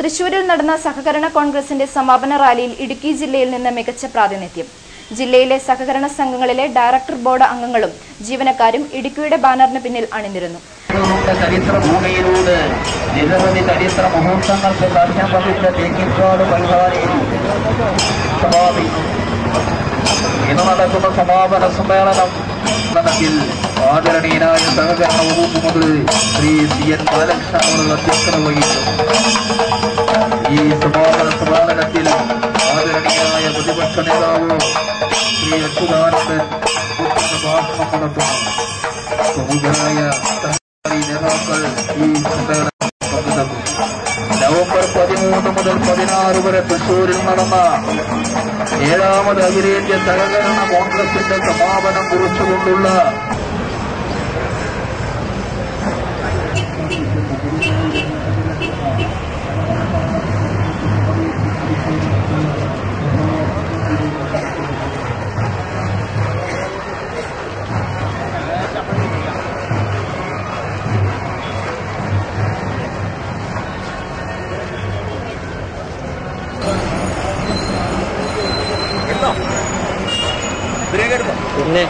തൃശൂരിൽ നടന്ന സഹകരണ കോൺഗ്രസിന്റെ സമാപന റാലിയിൽ ഇടുക്കി ജില്ലയിൽ നിന്ന് മികച്ച പ്രാതിനിധ്യം. ജില്ലയിലെ സഹകരണ സംഘങ്ങളിലെ ഡയറക്ടർ ബോർഡ് അംഗങ്ങളും ജീവനക്കാരും ഇടുക്കിയുടെ ബാനറിന് പിന്നിൽ അണിനിരന്നു. ചരിത്രഭൂമിയിലൂടെ നിരവധി ചരിത്ര മുഹൂർത്തങ്ങൾക്ക് സാക്ഷ്യം വഹിച്ച തേക്കിൻകാട് പരിപാടിയിൽ ഇന്ന് നടക്കുന്ന സമാപന സമ്മേളനം ആദരണീയനായ സഹകരണ വകുപ്പ് മന്ത്രി ശ്രീ CN ബാലകൃഷ്ണൻ അവർ അധ്യക്ഷത വഹിച്ചു. ഈ സമാപന സമ്മേളനത്തിൽ ആദരണീയനായ പ്രതിപക്ഷ നേതാവ് ശ്രീ അച്യുതാനന്ദൻ ഭാഷണം നടത്തുന്നു. പ്രമുഖരായ നേതാക്കൾ ഈ സമ്മേളനം പങ്കെടുക്കും. നവംബർ 13 മുതൽ 16 വരെ തൃശൂരിൽ നടന്ന 7ാമത് അഖിലേന്ത്യാ സഹകരണ കോൺഗ്രസിന്റെ സമാപനം കുറിച്ചുകൊണ്ടുള്ള പിന്നെ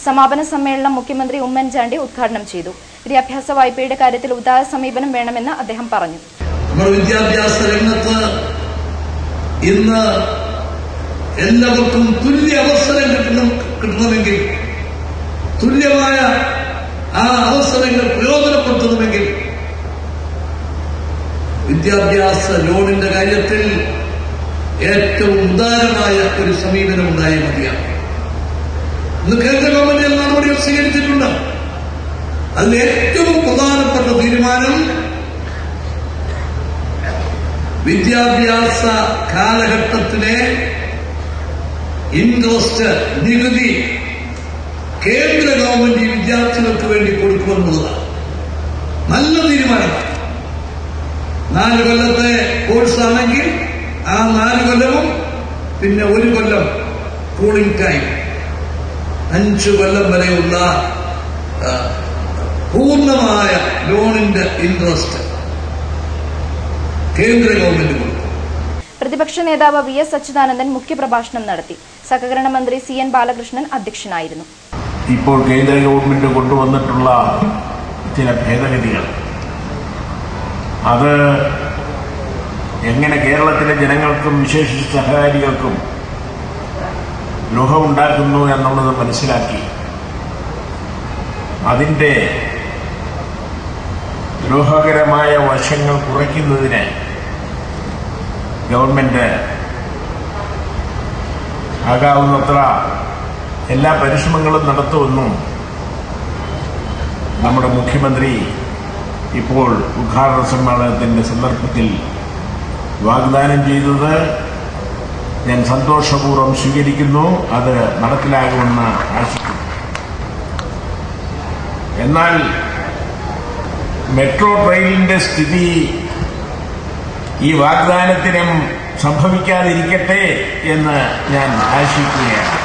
സമാപന സമ്മേളനം മുഖ്യമന്ത്രി ഉമ്മൻചാണ്ടി ഉദ്ഘാടനം ചെയ്തു. വിദ്യാഭ്യാസ വായ്പയുടെ കാര്യത്തിൽ ഉദാര സമീപനം വേണമെന്ന് അദ്ദേഹം പറഞ്ഞു. വിദ്യാഭ്യാസ രംഗത്ത് ഇന്ന് എല്ലാവർക്കും തുല്യ അവസരം കിട്ടണമെങ്കിൽ, തുല്യമായ ആ അവസരങ്ങൾ പ്രയോജനപ്പെടുത്തണമെങ്കിൽ വിദ്യാഭ്യാസ ലോണിന്റെ കാര്യത്തിൽ ഏറ്റവും ഉദാരമായ ഒരു സമീപനം ഉണ്ടായാൽ മതിയാണ്. ഇന്ന് കേന്ദ്ര ഗവൺമെന്റ് നടപടികൾ സ്വീകരിച്ചിട്ടുണ്ട്. അതിൽ ഏറ്റവും പ്രധാനപ്പെട്ട തീരുമാനം വിദ്യാഭ്യാസ കാലഘട്ടത്തിലെ ഇൻട്രസ്റ്റ് നികുതി കേന്ദ്ര ഗവൺമെന്റ് ഈ വിദ്യാർത്ഥികൾക്ക് വേണ്ടി കൊടുക്കുമെന്നുള്ളതാണ്. നല്ല തീരുമാനമാണ്. 4 കൊല്ലത്തെ കോഴ്സാണെങ്കിൽ ആ 4 കൊല്ലവും പിന്നെ 1 കൊല്ലം കൂളിംഗ് ടൈം, 5 കൊല്ലം വരെയുള്ള പൂർണ്ണമായ ലോണിന്റെ ഇൻട്രസ്റ്റ് കേന്ദ്ര ഗവൺമെന്റ് കൊടുക്കും. പ്രതിപക്ഷ നേതാവ് VS അച്യുതാനന്ദൻ മുഖ്യപ്രഭാഷണം നടത്തി. സഹകരണ മന്ത്രി CN ബാലകൃഷ്ണൻ അധ്യക്ഷനായിരുന്നു. ഇപ്പോൾ കേന്ദ്ര ഗവൺമെന്റ് കൊണ്ടുവന്നിട്ടുള്ള ചില ഭേദഗതികൾ അത് എങ്ങനെ കേരളത്തിലെ ജനങ്ങൾക്കും വിശേഷിച്ച് സഹകാരികൾക്കും ലോഹമുണ്ടാക്കുന്നു എന്നുള്ളത് മനസ്സിലാക്കി അതിൻ്റെ ലോഹകരമായ വശങ്ങൾ കുറയ്ക്കുന്നതിന് ഗവൺമെന്റ് ആകാവുന്നത്ര എല്ലാ പരിശ്രമങ്ങളും നടത്തുമെന്നും നമ്മുടെ മുഖ്യമന്ത്രി ഇപ്പോൾ ഉദ്ഘാടന സമ്മേളനത്തിൻ്റെ സന്ദർഭത്തിൽ വാഗ്ദാനം ചെയ്തത് ഞാൻ സന്തോഷപൂർവ്വം സ്വീകരിക്കുന്നു. അത് നടപ്പിലാകുമെന്ന് ആശിക്കുന്നു. എന്നാൽ മെട്രോ ട്രെയിനിന്റെ സ്ഥിതി ഈ വാഗ്ദാനത്തിനും സംഭവിക്കാതിരിക്കട്ടെ എന്ന് ഞാൻ ആശിക്കുകയാണ്.